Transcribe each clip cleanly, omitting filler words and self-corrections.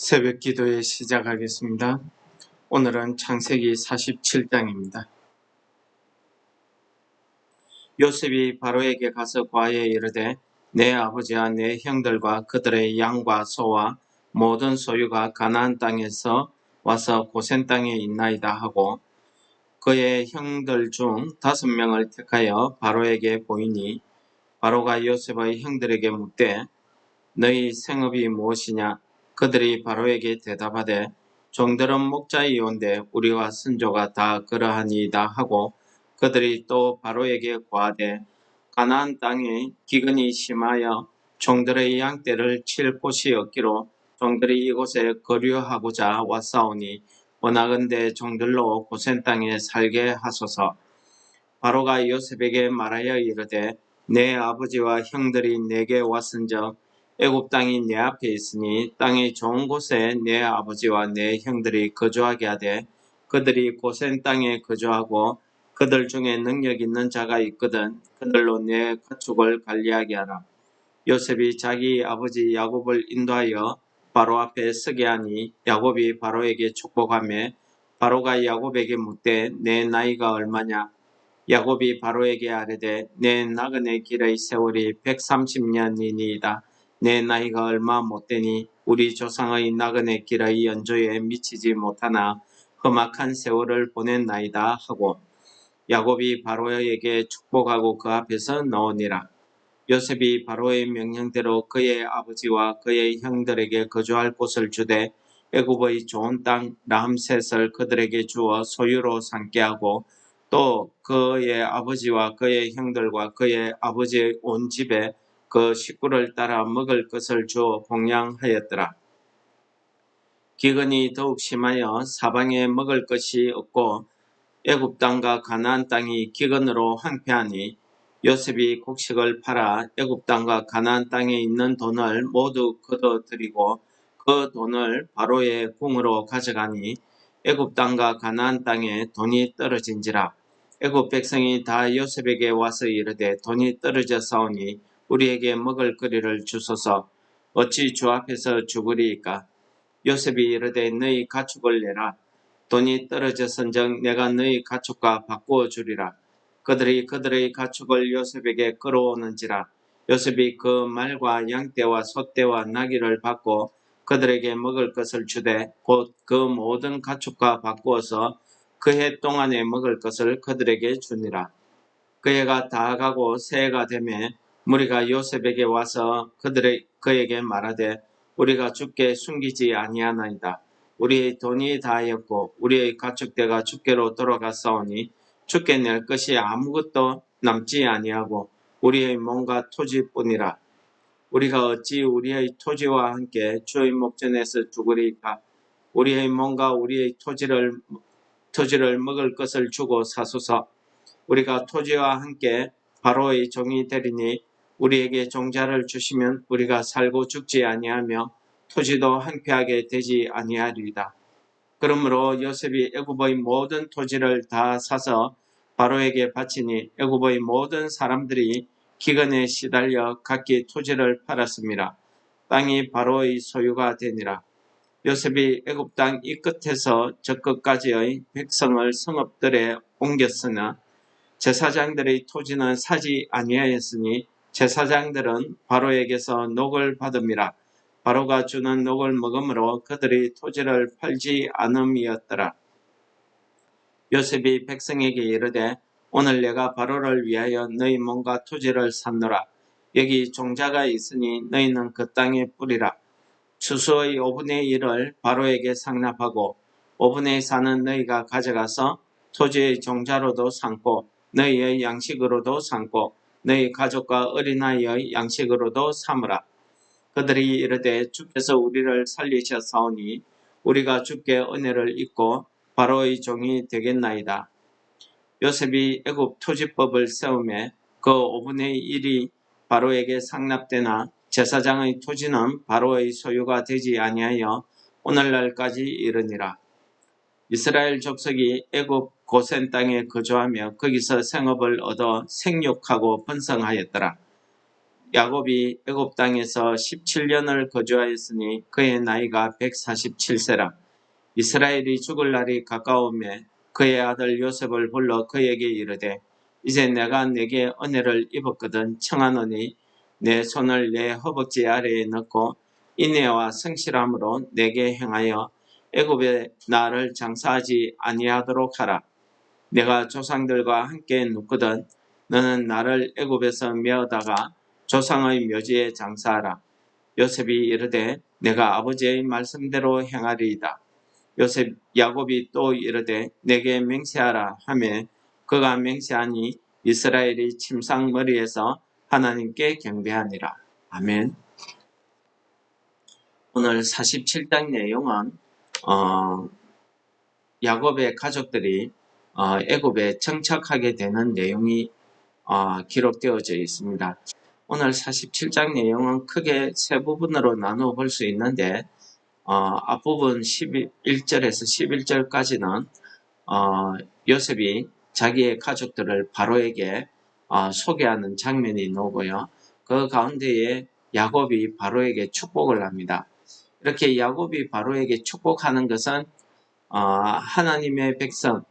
새벽 기도에 시작하겠습니다. 오늘은 창세기 47장입니다. 요셉이 바로에게 가서 과에 이르되 내 아버지와 내 형들과 그들의 양과 소와 모든 소유가 가나안 땅에서 와서 고센 땅에 있나이다 하고 그의 형들 중 5명을 택하여 바로에게 보이니 바로가 요셉의 형들에게 묻되 너희 생업이 무엇이냐? 그들이 바로에게 대답하되 종들은 목자이온데 우리와 선조가 다 그러하니이다 하고 그들이 또 바로에게 고하되 가나안 땅에 기근이 심하여 종들의 양떼를 칠 곳이 없기로 종들이 이곳에 거류하고자 왔사오니 원하건대 종들로 고센 땅에 살게 하소서. 바로가 요셉에게 말하여 이르되 내 아버지와 형들이 내게 왔은즉 애굽 땅이 내 앞에 있으니 땅의 좋은 곳에 내 아버지와 내 형들이 거주하게 하되 그들이 고센 땅에 거주하고 그들 중에 능력 있는 자가 있거든 그들로 내 가축을 관리하게 하라. 요셉이 자기 아버지 야곱을 인도하여 바로 앞에 서게 하니 야곱이 바로에게 축복하며 바로가 야곱에게 묻되 내 나이가 얼마냐? 야곱이 바로에게 아뢰되 내 나그네 길의 세월이 130년이니이다. 내 나이가 얼마 못되니 우리 조상의 나그네 길의 연조에 미치지 못하나 험악한 세월을 보냈나이다 하고 야곱이 바로에게 축복하고 그 앞에서 나오니라. 요셉이 바로의 명령대로 그의 아버지와 그의 형들에게 거주할 곳을 주되 애굽의 좋은 땅 람셋을 그들에게 주어 소유로 삼게 하고 또 그의 아버지와 그의 형들과 그의 아버지의 온 집에 그 식구를 따라 먹을 것을 주어 봉양하였더라. 기근이 더욱 심하여 사방에 먹을 것이 없고 애굽 땅과 가나안 땅이 기근으로 황폐하니 요셉이 곡식을 팔아 애굽 땅과 가나안 땅에 있는 돈을 모두 걷어들이고 그 돈을 바로의 궁으로 가져가니 애굽 땅과 가나안 땅에 돈이 떨어진지라. 애굽 백성이 다 요셉에게 와서 이르되 돈이 떨어졌사오니 우리에게 먹을 거리를 주소서. 어찌 주 앞에서 죽으리이까? 요셉이 이르되 너희 가축을 내라. 돈이 떨어졌은즉 내가 너희 가축과 바꾸어 주리라. 그들이 그들의 가축을 요셉에게 끌어오는지라. 요셉이 그 말과 양떼와 소떼와 나귀를 받고 그들에게 먹을 것을 주되 곧 그 모든 가축과 바꾸어서 그 해 동안에 먹을 것을 그들에게 주니라. 그 해가 다 가고 새해가 되매 무리가 요셉에게 와서 그에게 말하되 우리가 주께 숨기지 아니하나이다. 우리의 돈이 다하였고 우리의 가축대가 주께로 돌아갔사오니 주께 낼 것이 아무것도 남지 아니하고 우리의 몸과 토지뿐이라. 우리가 어찌 우리의 토지와 함께 주의 목전에서 죽으리까? 우리의 몸과 우리의 토지를 먹을 것을 주고 사소서. 우리가 토지와 함께 바로의 종이 되리니 우리에게 종자를 주시면 우리가 살고 죽지 아니하며 토지도 황폐하게 되지 아니하리이다. 그러므로 요셉이 애굽의 모든 토지를 다 사서 바로에게 바치니 애굽의 모든 사람들이 기근에 시달려 각기 토지를 팔았습니다. 땅이 바로의 소유가 되니라. 요셉이 애굽 땅 이 끝에서 저 끝까지의 백성을 성읍들에 옮겼으나 제사장들의 토지는 사지 아니하였으니 제사장들은 바로에게서 녹을 받음이라. 바로가 주는 녹을 먹음으로 그들이 토지를 팔지 않음이었더라. 요셉이 백성에게 이르되 오늘 내가 바로를 위하여 너희 몸과 토지를 샀노라. 여기 종자가 있으니 너희는 그 땅에 뿌리라. 추수의 5분의 1을 바로에게 상납하고 5분의 4는 너희가 가져가서 토지의 종자로도 삼고 너희의 양식으로도 삼고 너희 가족과 어린아이의 양식으로도 삼으라. 그들이 이르되 주께서 우리를 살리셨사오니 우리가 주께 은혜를 입고 바로의 종이 되겠나이다. 요셉이 애굽 토지법을 세우매 그 5분의 1이 바로에게 상납되나 제사장의 토지는 바로의 소유가 되지 아니하여 오늘날까지 이르니라. 이스라엘 족속이 애굽 고센 땅에 거주하며 거기서 생업을 얻어 생육하고 번성하였더라. 야곱이 애굽 땅에서 17년을 거주하였으니 그의 나이가 147세라. 이스라엘이 죽을 날이 가까우매 그의 아들 요셉을 불러 그에게 이르되 이제 내가 네게 은혜를 입었거든 청하노니 내 손을 내 허벅지 아래에 넣고 인애와 성실함으로 내게 행하여 애굽에 나를 장사하지 아니하도록 하라. 내가 조상들과 함께 눕거든 너는 나를 애굽에서 메어다가 조상의 묘지에 장사하라. 요셉이 이르되 내가 아버지의 말씀대로 행하리이다. 야곱이 또 이르되 내게 맹세하라 하매 그가 맹세하니 이스라엘이 침상머리에서 하나님께 경배하니라. 아멘. 오늘 47장 내용은 야곱의 가족들이 애굽에 정착하게 되는 내용이 기록되어져 있습니다. 오늘 47장 내용은 크게 세 부분으로 나누어 볼 수 있는데 앞부분 11절에서 11절까지는 요셉이 자기의 가족들을 바로에게 소개하는 장면이 나오고요. 그 가운데에 야곱이 바로에게 축복을 합니다. 이렇게 야곱이 바로에게 축복하는 것은 하나님의 백성,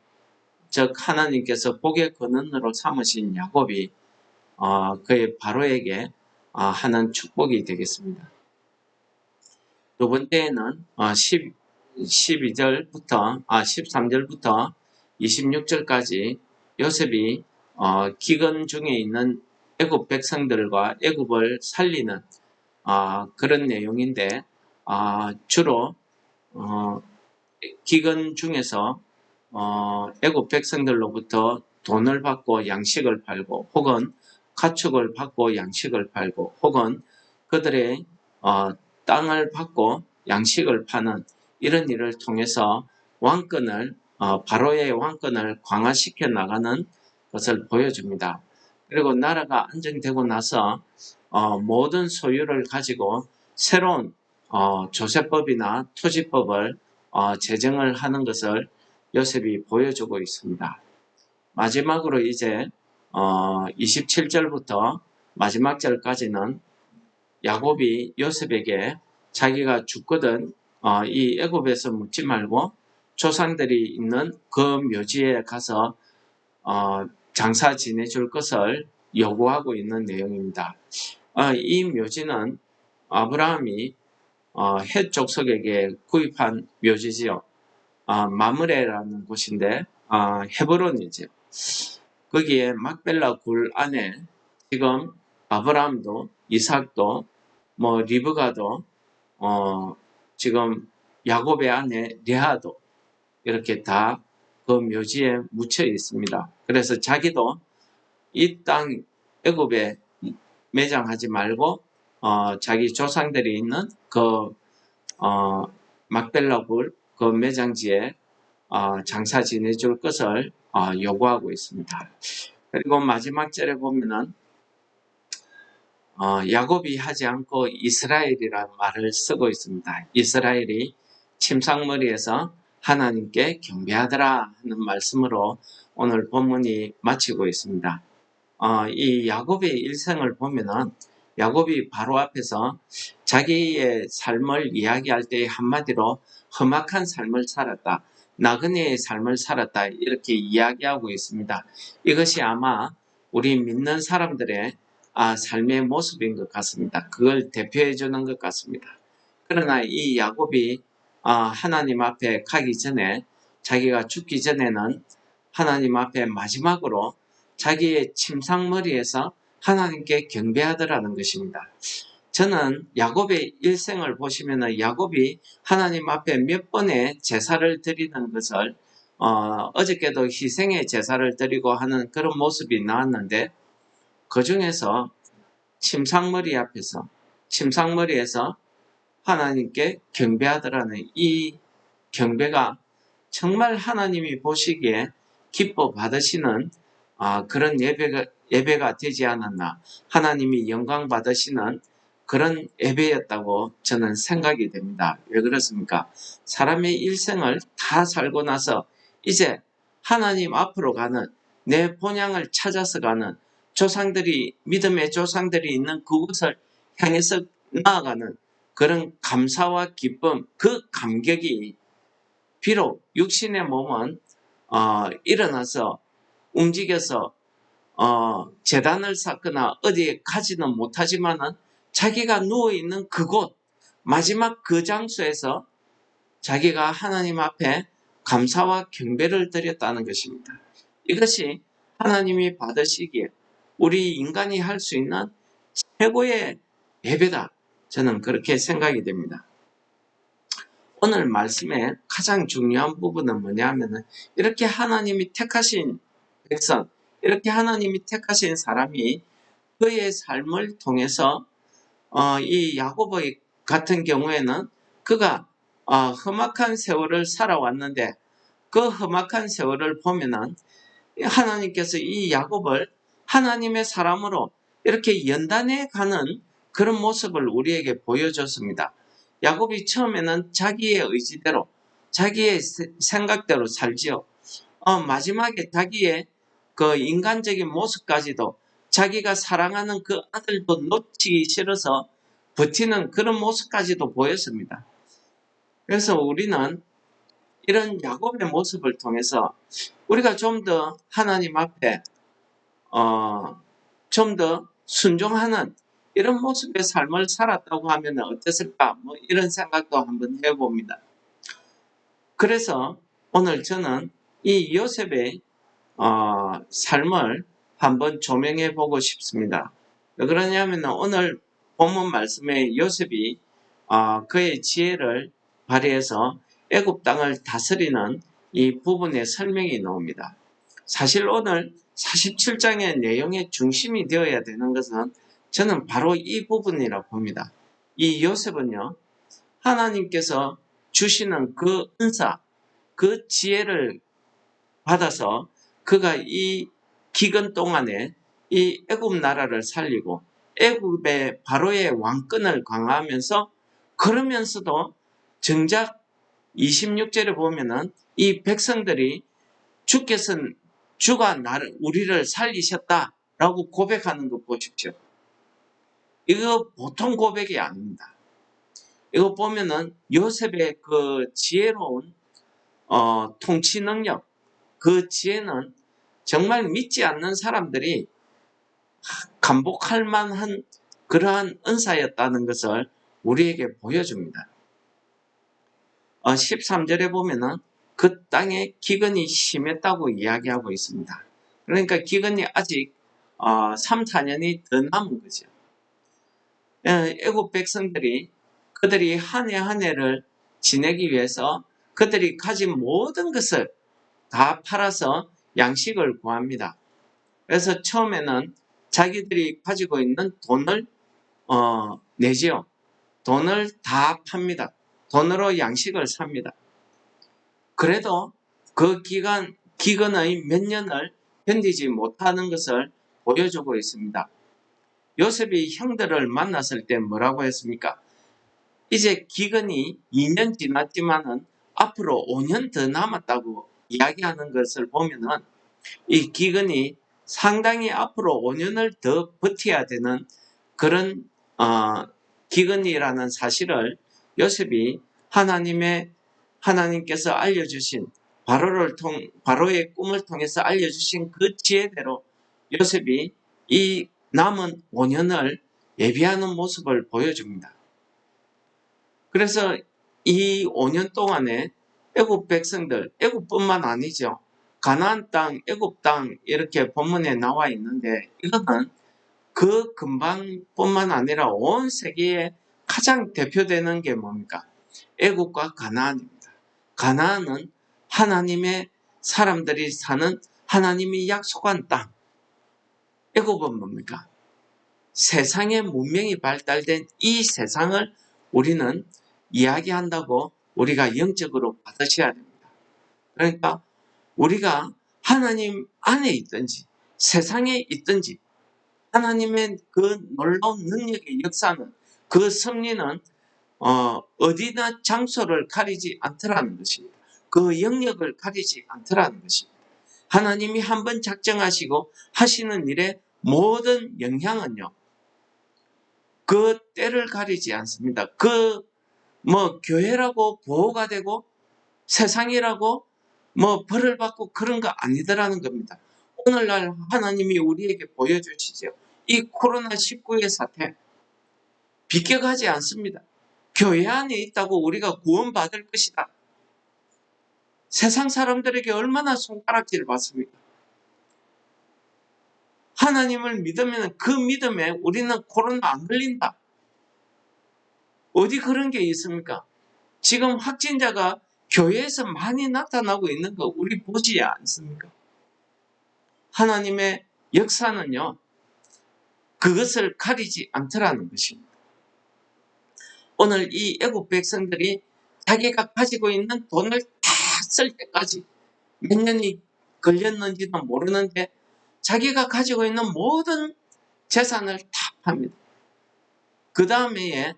즉 하나님께서 복의 근원으로 삼으신 야곱이 그의 바로에게 하는 축복이 되겠습니다. 두 번째는 13절부터 26절까지 요셉이 기근 중에 있는 애굽 백성들과 애굽을 살리는 그런 내용인데 주로 기근 중에서 애굽 백성들로부터 돈을 받고 양식을 팔고 혹은 가축을 받고 양식을 팔고 혹은 그들의 땅을 받고 양식을 파는 이런 일을 통해서 왕권을 바로의 왕권을 강화시켜 나가는 것을 보여줍니다. 그리고 나라가 안정되고 나서 모든 소유를 가지고 새로운 조세법이나 토지법을 제정을 하는 것을 요셉이 보여주고 있습니다. 마지막으로 이제 27절부터 마지막 절까지는 야곱이 요셉에게 자기가 죽거든 이 애굽에서 묻지 말고 조상들이 있는 그 묘지에 가서 장사 지내줄 것을 요구하고 있는 내용입니다. 이 묘지는 아브라함이 헷 족속에게 구입한 묘지지요. 마므레라는 곳인데 헤브론이죠. 거기에 막벨라 굴 안에 지금 아브라함도 이삭도 리브가도 지금 야곱의 아내 레아도 이렇게 다 그 묘지에 묻혀 있습니다. 그래서 자기도 이 땅 애굽에 매장하지 말고 자기 조상들이 있는 그 막벨라 굴 그 매장지에 장사 지내줄 것을 요구하고 있습니다. 그리고 마지막 절에 보면은 야곱이 하지 않고 이스라엘이라는 말을 쓰고 있습니다. 이스라엘이 침상머리에서 하나님께 경배하더라 하는 말씀으로 오늘 본문이 마치고 있습니다. 이 야곱의 일생을 보면은 야곱이 바로 앞에서 자기의 삶을 이야기할 때 한마디로 험악한 삶을 살았다. 나그네의 삶을 살았다. 이렇게 이야기하고 있습니다. 이것이 아마 우리 믿는 사람들의 삶의 모습인 것 같습니다. 그걸 대표해 주는 것 같습니다. 그러나 이 야곱이 하나님 앞에 가기 전에 자기가 죽기 전에는 하나님 앞에 마지막으로 자기의 침상머리에서 하나님께 경배하더라는 것입니다. 저는 야곱의 일생을 보시면 야곱이 하나님 앞에 몇 번의 제사를 드리는 것을 어저께도 희생의 제사를 드리고 하는 그런 모습이 나왔는데 그 중에서 침상머리에서 하나님께 경배하더라는 이 경배가 정말 하나님이 보시기에 기뻐 받으시는 그런 예배가 되지 않았나, 하나님이 영광 받으시는 그런 예배였다고 저는 생각이 됩니다. 왜 그렇습니까? 사람의 일생을 다 살고 나서 이제 하나님 앞으로 가는, 내 본향을 찾아서 가는, 믿음의 조상들이 있는 그곳을 향해서 나아가는 그런 감사와 기쁨, 그 감격이 비록 육신의 몸은 일어나서 움직여서 재단을 쌓거나 어디에 가지는 못하지만은 자기가 누워있는 그곳, 마지막 그 장소에서 자기가 하나님 앞에 감사와 경배를 드렸다는 것입니다. 이것이 하나님이 받으시기에 우리 인간이 할 수 있는 최고의 예배다. 저는 그렇게 생각이 됩니다. 오늘 말씀의 가장 중요한 부분은 뭐냐면은 이렇게 하나님이 택하신 백성, 이렇게 하나님이 택하신 사람이 그의 삶을 통해서 이 야고보 같은 경우에는 그가 험악한 세월을 살아왔는데 그 험악한 세월을 보면은 하나님께서 이 야곱을 하나님의 사람으로 이렇게 연단해 가는 그런 모습을 우리에게 보여줬습니다. 야곱이 처음에는 자기의 의지대로, 자기의 생각대로 살지요. 마지막에 자기의 그 인간적인 모습까지도 자기가 사랑하는 그 아들도 놓치기 싫어서 버티는 그런 모습까지도 보였습니다. 그래서 우리는 이런 야곱의 모습을 통해서 우리가 좀 더 하나님 앞에 좀 더 순종하는 이런 모습의 삶을 살았다고 하면 어땠을까? 뭐 이런 생각도 한번 해봅니다. 그래서 오늘 저는 이 요셉의 삶을 한번 조명해 보고 싶습니다. 왜 그러냐면 오늘 본문 말씀에 요셉이 그의 지혜를 발휘해서 애굽 땅을 다스리는 이 부분의 설명이 나옵니다. 사실 오늘 47장의 내용의 중심이 되어야 되는 것은 저는 바로 이 부분이라고 봅니다. 이 요셉은요, 하나님께서 주시는 그 은사, 그 지혜를 받아서 그가 이 기근 동안에 이 애굽 나라를 살리고 애굽의 바로의 왕권을 강화하면서 그러면서도 정작 26절에 보면은 이 백성들이 주가 우리를 살리셨다라고 고백하는 거 보십시오. 이거 보통 고백이 아닙니다. 이거 보면은 요셉의 그 지혜로운 통치 능력, 그 지혜는 정말 믿지 않는 사람들이 감복할 만한 그러한 은사였다는 것을 우리에게 보여줍니다. 13절에 보면은 그 땅에 기근이 심했다고 이야기하고 있습니다. 그러니까 기근이 아직 3, 4년이 더 남은 거죠. 애국 백성들이 그들이 한 해 한 해를 지내기 위해서 그들이 가진 모든 것을 다 팔아서 양식을 구합니다. 그래서 처음에는 자기들이 가지고 있는 돈을 내지요. 돈을 다 팝니다. 돈으로 양식을 삽니다. 그래도 그 기근의 몇 년을 견디지 못하는 것을 보여주고 있습니다. 요셉이 형들을 만났을 때 뭐라고 했습니까? 이제 기근이 2년 지났지만은 앞으로 5년 더 남았다고 이야기하는 것을 보면은 이 기근이 상당히 앞으로 5년을 더 버텨야 되는 그런 기근이라는 사실을 요셉이 하나님께서 알려주신 바로의 꿈을 통해서 알려주신 그 지혜대로 요셉이 이 남은 5년을 예비하는 모습을 보여줍니다. 그래서 이 5년 동안에 애굽 백성들, 애굽뿐만 아니죠. 가나안 땅, 애굽 땅 이렇게 본문에 나와 있는데 이거는 그 근방뿐만 아니라 온 세계에 가장 대표되는 게 뭡니까? 애굽과 가나안입니다. 가나안은 하나님의 사람들이 사는 하나님이 약속한 땅. 애굽은 뭡니까? 세상의 문명이 발달된 이 세상을 우리는 이야기한다고 우리가 영적으로 받으셔야 됩니다. 그러니까 우리가 하나님 안에 있든지 세상에 있든지 하나님의 그 놀라운 능력의 역사는 그 섭리는 어디나 장소를 가리지 않더라는 것입니다. 그 영역을 가리지 않더라는 것입니다. 하나님이 한번 작정하시고 하시는 일에 모든 영향은요, 그 때를 가리지 않습니다. 교회라고 보호가 되고 세상이라고 벌을 받고 그런 거 아니더라는 겁니다. 오늘날 하나님이 우리에게 보여주시죠. 이 코로나19의 사태 비껴가지 않습니다. 교회 안에 있다고 우리가 구원받을 것이다. 세상 사람들에게 얼마나 손가락질을 받습니까? 하나님을 믿으면 그 믿음에 우리는 코로나 안 걸린다. 어디 그런 게 있습니까? 지금 확진자가 교회에서 많이 나타나고 있는 거 우리 보지 않습니까? 하나님의 역사는요, 그것을 가리지 않더라는 것입니다. 오늘 이 애국 백성들이 자기가 가지고 있는 돈을 다 쓸 때까지 몇 년이 걸렸는지도 모르는데 자기가 가지고 있는 모든 재산을 다 팝니다. 그 다음에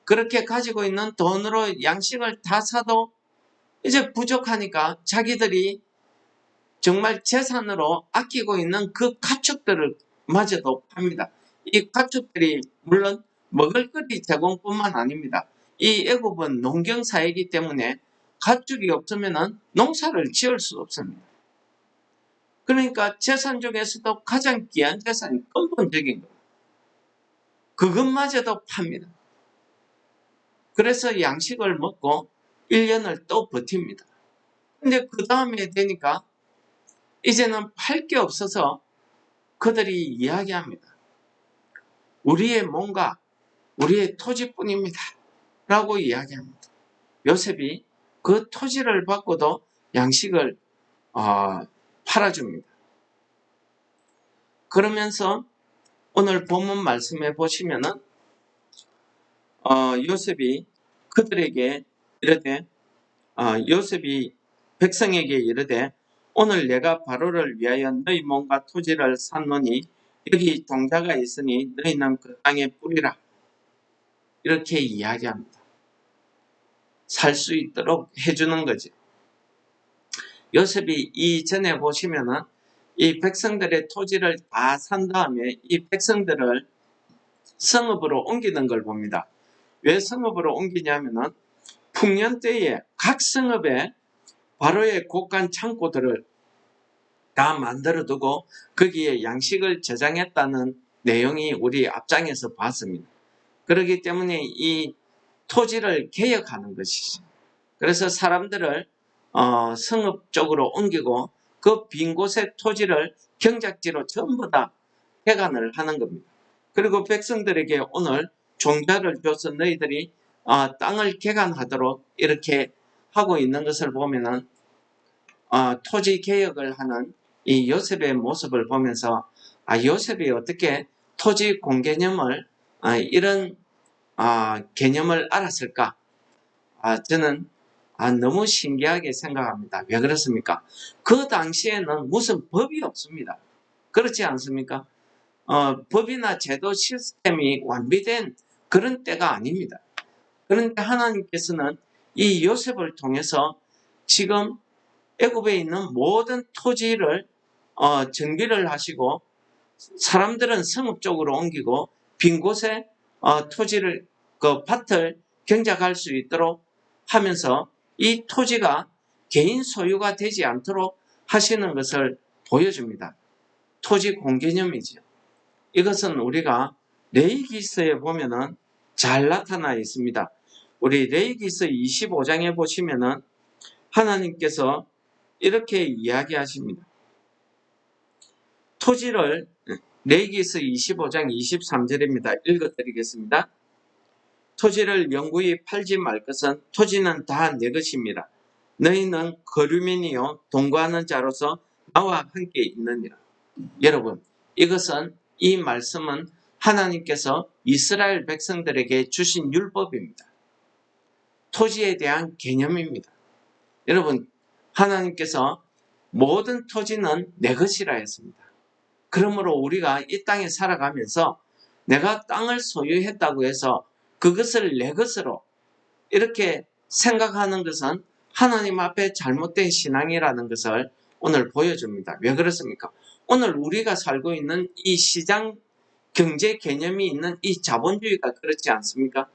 그렇게 가지고 있는 돈으로 양식을 다 사도 이제 부족하니까 자기들이 정말 재산으로 아끼고 있는 그 가축들을 마저도 팝니다. 이 가축들이 물론 먹을거리 제공뿐만 아닙니다. 이 애굽은 농경사회이기 때문에 가축이 없으면 농사를 지을 수 없습니다. 그러니까 재산 중에서도 가장 귀한 재산이 근본적인 거예요. 그것마저도 팝니다. 그래서 양식을 먹고 1년을 또 버팁니다. 근데 그 다음에 되니까 이제는 팔 게 없어서 그들이 이야기합니다. 우리의 몸과 우리의 토지뿐입니다. 라고 이야기합니다. 요셉이 그 토지를 받고도 양식을 팔아줍니다. 그러면서 오늘 본문 말씀에 보시면은 요셉이 그들에게 이르되 요셉이 백성에게 이르되 오늘 내가 바로를 위하여 너희 몸과 토지를 샀노니 여기 종자가 있으니 너희는 그 땅에 뿌리라. 이렇게 이야기합니다. 살 수 있도록 해주는 거죠. 요셉이 이전에 보시면은 이 백성들의 토지를 다 산 다음에 이 백성들을 성읍으로 옮기는 걸 봅니다. 왜 성읍으로 옮기냐면은 풍년 때에 각 성읍에 바로의 곳간 창고들을 다 만들어 두고 거기에 양식을 저장했다는 내용이 우리 앞장에서 봤습니다. 그렇기 때문에 이 토지를 개혁하는 것이죠. 그래서 사람들을 성읍 쪽으로 옮기고 그 빈 곳의 토지를 경작지로 전부 다 개간을 하는 겁니다. 그리고 백성들에게 오늘 종자를 줘서 너희들이 땅을 개간하도록 이렇게 하고 있는 것을 보면은 토지 개혁을 하는 이 요셉의 모습을 보면서 요셉이 어떻게 토지 공개념을 이런 개념을 알았을까? 저는 너무 신기하게 생각합니다. 왜 그렇습니까? 그 당시에는 무슨 법이 없습니다. 그렇지 않습니까? 법이나 제도 시스템이 완비된 그런 때가 아닙니다. 그런데 하나님께서는 이 요셉을 통해서 지금 애굽에 있는 모든 토지를 정비를 하시고 사람들은 성읍 쪽으로 옮기고 빈 곳에 토지를 그 밭을 경작할 수 있도록 하면서 이 토지가 개인 소유가 되지 않도록 하시는 것을 보여줍니다. 토지 공개념이죠. 이것은 우리가 레위기서에 보면은 잘 나타나 있습니다. 우리 레위기서 25장에 보시면은 하나님께서 이렇게 이야기하십니다. 토지를 레위기서 25장 23절입니다. 읽어드리겠습니다. 토지를 영구히 팔지 말 것은 토지는 다 내 것입니다. 너희는 거류민이요 동거하는 자로서 나와 함께 있느니라. 여러분, 이 말씀은 하나님께서 이스라엘 백성들에게 주신 율법입니다. 토지에 대한 개념입니다. 여러분, 하나님께서 모든 토지는 내 것이라 했습니다. 그러므로 우리가 이 땅에 살아가면서 내가 땅을 소유했다고 해서 그것을 내 것으로 이렇게 생각하는 것은 하나님 앞에 잘못된 신앙이라는 것을 오늘 보여줍니다. 왜 그렇습니까? 오늘 우리가 살고 있는 이 시장 경제 개념이 있는 이 자본주의가 그렇지 않습니까?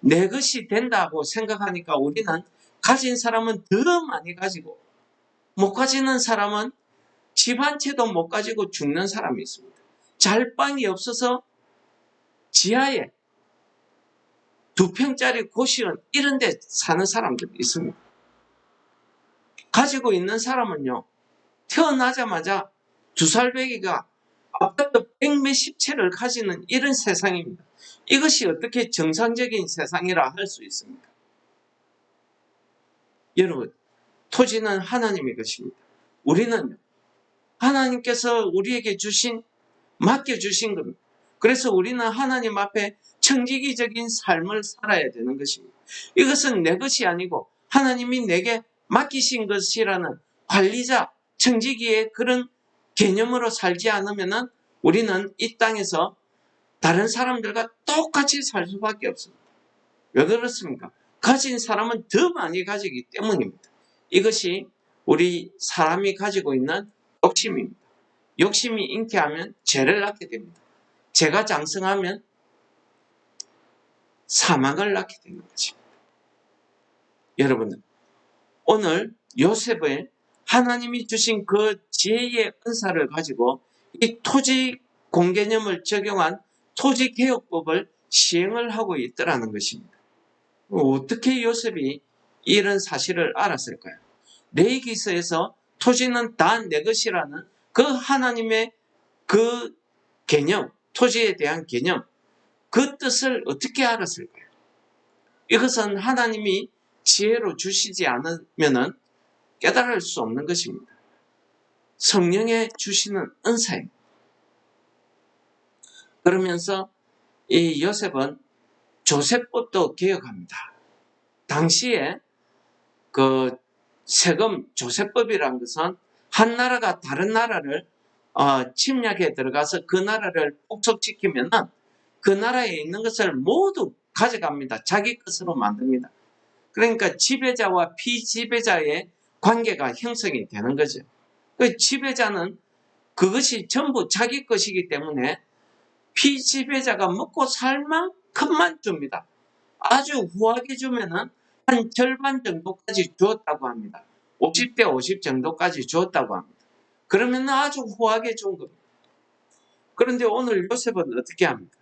내 것이 된다고 생각하니까 우리는 가진 사람은 더 많이 가지고 못 가지는 사람은 집 한 채도 못 가지고 죽는 사람이 있습니다. 잘방이 없어서 지하에 2평짜리 고시원 이런 데 사는 사람들이 있습니다. 가지고 있는 사람은요, 태어나자마자 2살배기가 아파트 100몇십 채를 가지는 이런 세상입니다. 이것이 어떻게 정상적인 세상이라 할 수 있습니까? 여러분, 토지는 하나님의 것입니다. 우리는 하나님께서 우리에게 맡겨주신 겁니다. 그래서 우리는 하나님 앞에 청지기적인 삶을 살아야 되는 것입니다. 이것은 내 것이 아니고 하나님이 내게 맡기신 것이라는 관리자, 청지기의 그런 개념으로 살지 않으면 우리는 이 땅에서 다른 사람들과 똑같이 살 수밖에 없습니다. 왜 그렇습니까? 가진 사람은 더 많이 가지기 때문입니다. 이것이 우리 사람이 가지고 있는 욕심입니다. 욕심이 잉태하면 죄를 낳게 됩니다. 죄가 장성하면 사망을 낳게 되는 것입니다. 여러분들, 오늘 요셉의 하나님이 주신 그 지혜의 은사를 가지고 이 토지 공개념을 적용한 토지개혁법을 시행을 하고 있더라는 것입니다. 어떻게 요셉이 이런 사실을 알았을까요? 레위기서에서 토지는 다 내 것이라는 그 하나님의 그 개념, 토지에 대한 개념, 그 뜻을 어떻게 알았을까요? 이것은 하나님이 지혜로 주시지 않으면 깨달을 수 없는 것입니다. 성령의 주시는 은사입니다. 그러면서 이 요셉은 조셉법도 개혁합니다. 당시에 그 세금 조셉법이라는 것은 한 나라가 다른 나라를 침략해 들어가서 그 나라를 폭속시키면 그 나라에 있는 것을 모두 가져갑니다. 자기 것으로 만듭니다. 그러니까 지배자와 피지배자의 관계가 형성이 되는 거죠. 그 지배자는 그것이 전부 자기 것이기 때문에 피지배자가 먹고 살 만큼만 줍니다. 아주 후하게 주면은 한 절반 정도까지 주었다고 합니다. 50대 50 정도까지 주었다고 합니다. 그러면 아주 후하게 준 겁니다. 그런데 오늘 요셉은 어떻게 합니까?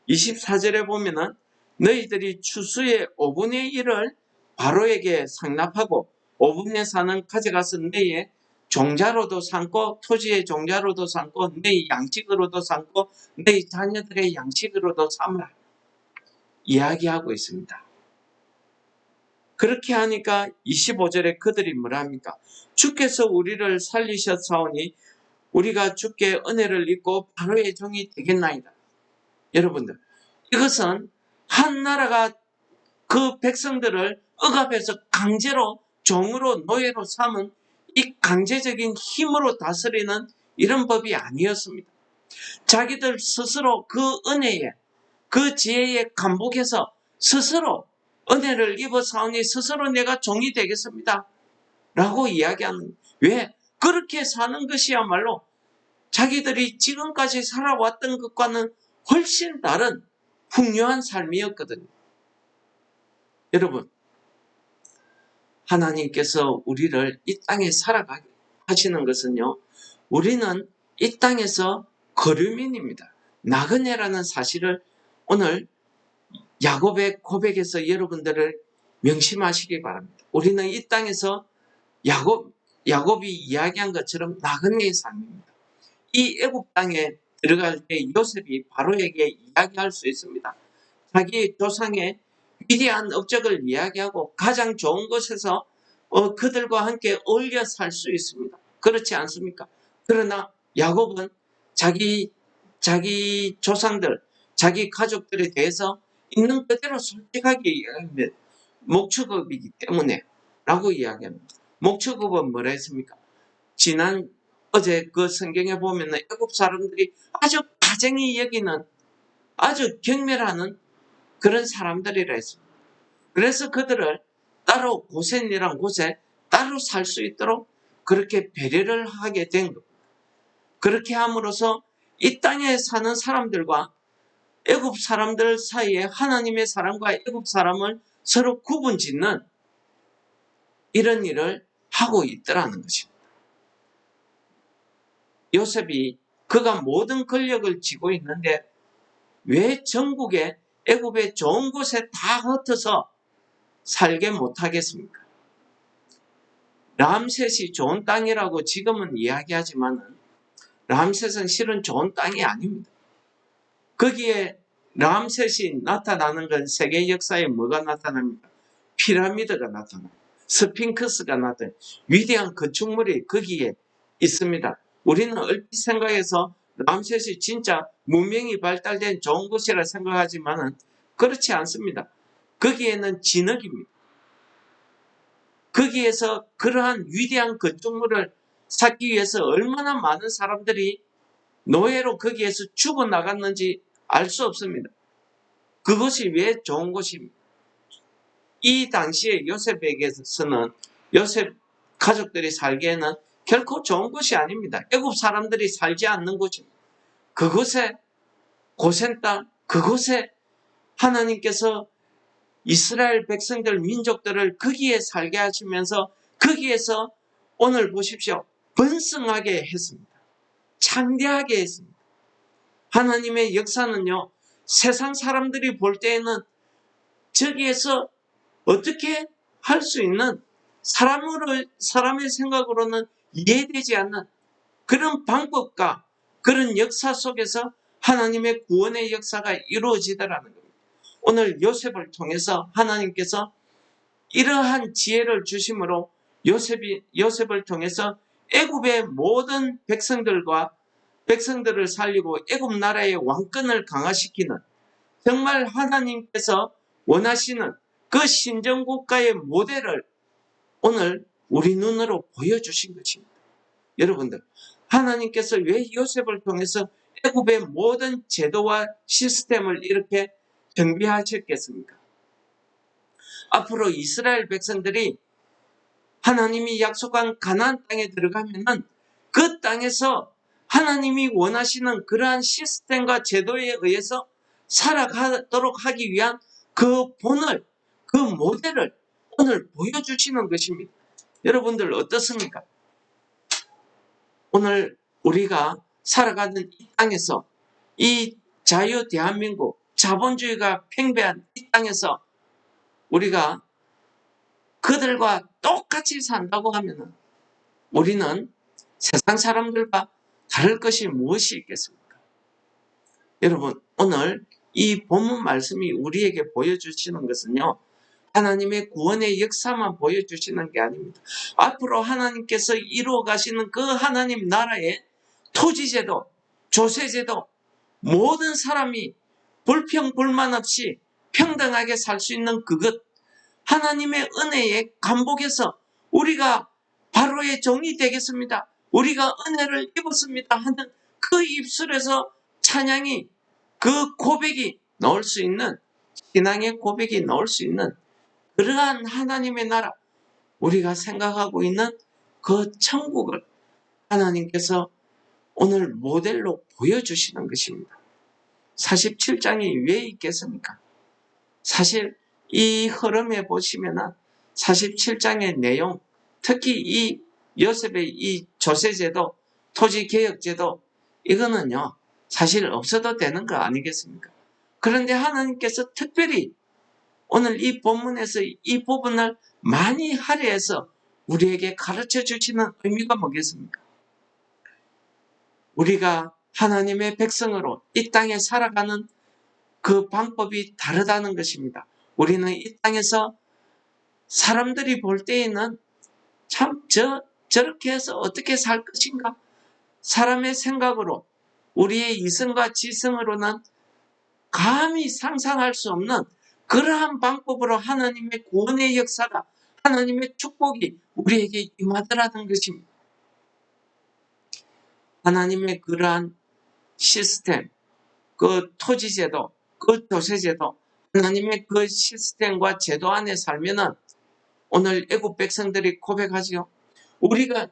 24절에 보면은 너희들이 추수의 5분의 1을 바로에게 상납하고 5분의 4는 가져가서 너희의 종자로도 삼고 토지의 종자로도 삼고 너희 양식으로도 삼고 너희 자녀들의 양식으로도 삼으라 이야기하고 있습니다. 그렇게 하니까 25절에 그들이 뭐라 합니까? 주께서 우리를 살리셨사오니 우리가 주께 은혜를 입고 바로의 종이 되겠나이다. 여러분들, 이것은 한 나라가 그 백성들을 억압해서 강제로 종으로 노예로 삼은 이 강제적인 힘으로 다스리는 이런 법이 아니었습니다. 자기들 스스로 그 은혜에 그 지혜에 감복해서 스스로 은혜를 입어 사오니 스스로 내가 종이 되겠습니다. 라고 이야기하는, 왜? 그렇게 사는 것이야말로 자기들이 지금까지 살아왔던 것과는 훨씬 다른 풍요한 삶이었거든요. 여러분, 하나님께서 우리를 이 땅에 살아가게 하시는 것은요, 우리는 이 땅에서 거류민입니다. 나그네라는 사실을 오늘 야곱의 고백에서 여러분들을 명심하시기 바랍니다. 우리는 이 땅에서 야곱이 이야기한 것처럼 나그네의 삶입니다. 이 애굽 땅에 들어갈 때 요셉이 바로에게 이야기할 수 있습니다. 자기 조상의 위대한 업적을 이야기하고 가장 좋은 곳에서 그들과 함께 어울려 살 수 있습니다. 그렇지 않습니까? 그러나 야곱은 자기 조상들, 자기 가족들에 대해서 있는 그대로 솔직하게 이야기합니다. 목축업이기 때문에 라고 이야기합니다. 목축업은 뭐라 했습니까? 어제 그 성경에 보면 애굽 사람들이 아주 가정이 여기는 아주 경멸하는 그런 사람들이라 했습니다. 그래서 그들을 따로 고센이란 곳에 따로 살 수 있도록 그렇게 배려를 하게 된 것. 그렇게 함으로써 이 땅에 사는 사람들과 애굽 사람들 사이에 하나님의 사람과 애굽 사람을 서로 구분짓는 이런 일을 하고 있더라는 것입니다. 요셉이 그가 모든 권력을 쥐고 있는데 왜 전국에 애굽의 좋은 곳에 다 흩어서 살게 못하겠습니까? 람셋이 좋은 땅이라고 지금은 이야기하지만 람셋은 실은 좋은 땅이 아닙니다. 거기에 람셋이 나타나는 건 세계 역사에 뭐가 나타납니까? 피라미드가 나타나요. 스핑크스가 나타나요. 위대한 건축물이 거기에 있습니다. 우리는 얼핏 생각해서 람셋이 진짜 문명이 발달된 좋은 곳이라 생각하지만 그렇지 않습니다. 거기에는 진흙입니다. 거기에서 그러한 위대한 건축물을 쌓기 위해서 얼마나 많은 사람들이 노예로 거기에서 죽어나갔는지 알 수 없습니다. 그것이 왜 좋은 곳입니까? 이 당시에 요셉에게서는 요셉 가족들이 살기에는 결코 좋은 곳이 아닙니다. 애굽 사람들이 살지 않는 곳입니다. 그곳에 고센 땅, 그곳에 하나님께서 이스라엘 백성들, 민족들을 거기에 살게 하시면서 거기에서 오늘 보십시오. 번성하게 했습니다. 창대하게 했습니다. 하나님의 역사는요, 세상 사람들이 볼 때에는 저기에서 어떻게 할 수 있는 사람의 생각으로는 이해되지 않는 그런 방법과 그런 역사 속에서 하나님의 구원의 역사가 이루어지더라는 겁니다. 오늘 요셉을 통해서 하나님께서 이러한 지혜를 주심으로 요셉을 통해서 애굽의 모든 백성들을 살리고 애굽 나라의 왕권을 강화시키는 정말 하나님께서 원하시는 그 신정국가의 모델을 오늘 우리 눈으로 보여주신 것입니다. 여러분들, 하나님께서 왜 요셉을 통해서 애굽의 모든 제도와 시스템을 이렇게 정비하셨겠습니까? 앞으로 이스라엘 백성들이 하나님이 약속한 가나안 땅에 들어가면은 그 땅에서 하나님이 원하시는 그러한 시스템과 제도에 의해서 살아가도록 하기 위한 그 본을, 그 모델을 오늘 보여주시는 것입니다. 여러분들 어떻습니까? 오늘 우리가 살아가는 이 땅에서 이 자유 대한민국 자본주의가 팽배한 이 땅에서 우리가 그들과 똑같이 산다고 하면 우리는 세상 사람들과 다를 것이 무엇이 있겠습니까? 여러분, 오늘 이 본문 말씀이 우리에게 보여주시는 것은요, 하나님의 구원의 역사만 보여주시는 게 아닙니다. 앞으로 하나님께서 이루어 가시는 그 하나님 나라의 토지제도, 조세제도, 모든 사람이 불평, 불만 없이 평등하게 살 수 있는 그것, 하나님의 은혜에 감복해서 우리가 바로의 종이 되겠습니다. 우리가 은혜를 입었습니다 하는 그 입술에서 찬양이, 그 고백이 나올 수 있는, 신앙의 고백이 나올 수 있는 그러한 하나님의 나라, 우리가 생각하고 있는 그 천국을 하나님께서 오늘 모델로 보여주시는 것입니다. 47장이 왜 있겠습니까? 사실 이 흐름에 보시면 47장의 내용, 특히 이 요셉의 이 조세제도, 토지개혁제도, 이거는요, 사실 없어도 되는 거 아니겠습니까? 그런데 하나님께서 특별히 오늘 이 본문에서 이 부분을 많이 할애해서 우리에게 가르쳐 주시는 의미가 뭐겠습니까? 우리가 하나님의 백성으로 이 땅에 살아가는 그 방법이 다르다는 것입니다. 우리는 이 땅에서 사람들이 볼 때에는 참 저렇게 해서 어떻게 살 것인가? 사람의 생각으로, 우리의 이성과 지성으로는 감히 상상할 수 없는 그러한 방법으로 하나님의 구원의 역사가, 하나님의 축복이 우리에게 임하더라는 것입니다. 하나님의 그러한 시스템, 그 토지제도, 그 조세제도, 하나님의 그 시스템과 제도 안에 살면은 오늘 애국 백성들이 고백하지요. 우리가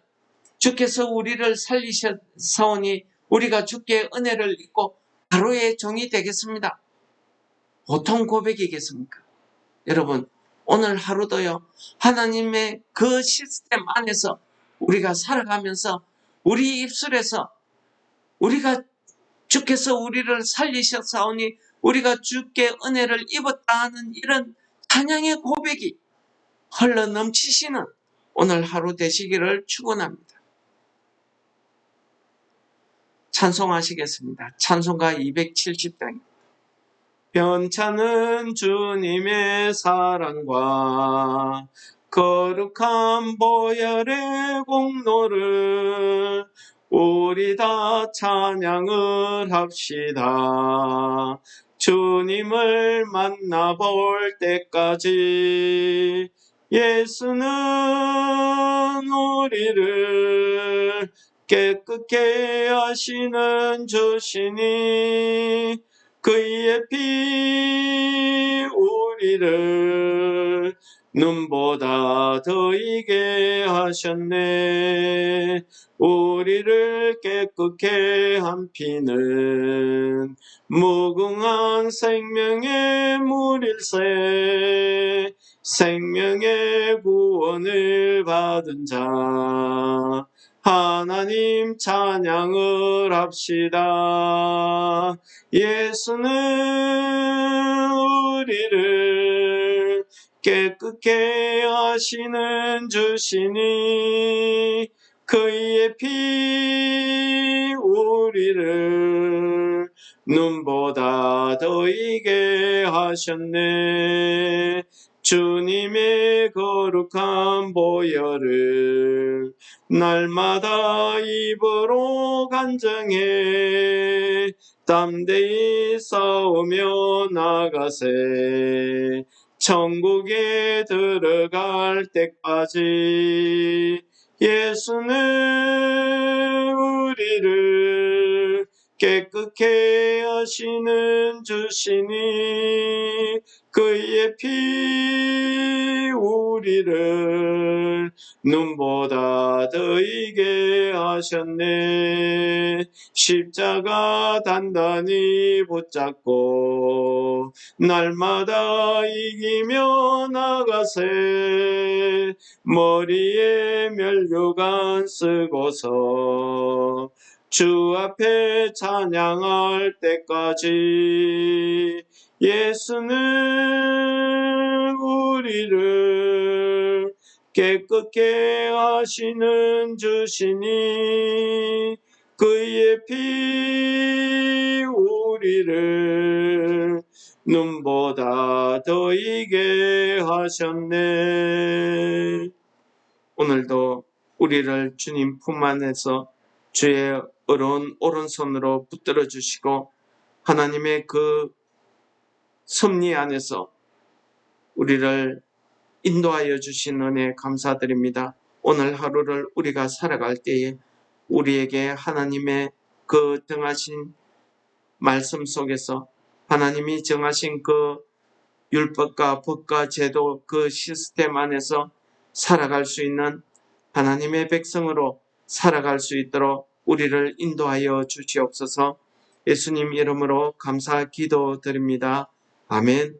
주께서 우리를 살리셨사오니 우리가 주께 은혜를 입고 바로의 종이 되겠습니다. 보통 고백이겠습니까? 여러분, 오늘 하루도요, 하나님의 그 시스템 안에서 우리가 살아가면서 우리 입술에서 우리가 주께서 우리를 살리셨사오니 우리가 주께 은혜를 입었다 하는 이런 찬양의 고백이 흘러넘치시는 오늘 하루 되시기를 축원합니다. 찬송하시겠습니다. 찬송가 270장. 변찮은 주님의 사랑과 거룩한 보혈의 공로를 우리 다 찬양을 합시다. 주님을 만나볼 때까지 예수는 우리를 깨끗게 하시는 주시니 그의 피 우리를 눈보다 더이게 하셨네. 우리를 깨끗게 한 피는 무궁한 생명의 물일세. 생명의 구원을 받은 자 하나님 찬양을 합시다. 예수는 우리를 깨끗게 하시는 주시니 그의 피 우리를 눈보다 더이게 하셨네. 주님의 거룩한 보혈을 날마다 입으로 간증해 담대히 싸우며 나가세. 천국에 들어갈 때까지 예수는 우리를 깨끗게 하시는 주시니 그의 피 우리를 눈보다 더이게 하셨네. 십자가 단단히 붙잡고 날마다 이기며 나가세. 머리에 면류관 쓰고서 주 앞에 찬양할 때까지 예수는 우리를 깨끗게 하시는 주시니 그의 피 우리를 눈보다 더이게 하셨네. 오늘도 우리를 주님 품 안에서 주의 어려운 오른손으로 붙들어 주시고 하나님의 그 섭리 안에서 우리를 인도하여 주신 은혜 감사드립니다. 오늘 하루를 우리가 살아갈 때에 우리에게 하나님의 그 정하신 말씀 속에서 하나님이 정하신 그 율법과 법과 제도 그 시스템 안에서 살아갈 수 있는 하나님의 백성으로 살아갈 수 있도록 우리를 인도하여 주시옵소서. 예수님 이름으로 감사 기도드립니다. 아멘.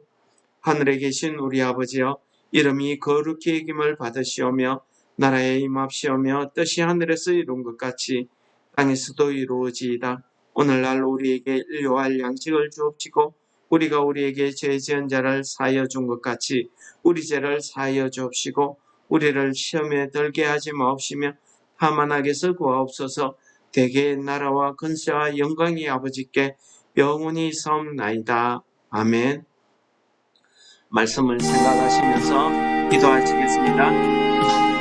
하늘에 계신 우리 아버지여, 이름이 거룩히 여김을 받으시오며 나라에 임합시오며 뜻이 하늘에서 이룬 것 같이 땅에서도 이루어지이다. 오늘날 우리에게 일용할 양식을 주옵시고 우리가 우리에게 죄 지은 자를 사하여 준 것 같이 우리 죄를 사하여 주옵시고 우리를 시험에 들게 하지 마옵시며 다만 악에서 구하옵소서. 대개의 나라와 권세와 영광이 아버지께 영원히 있사옵나이다. 아멘. 말씀을 생각하시면서 기도하시겠습니다.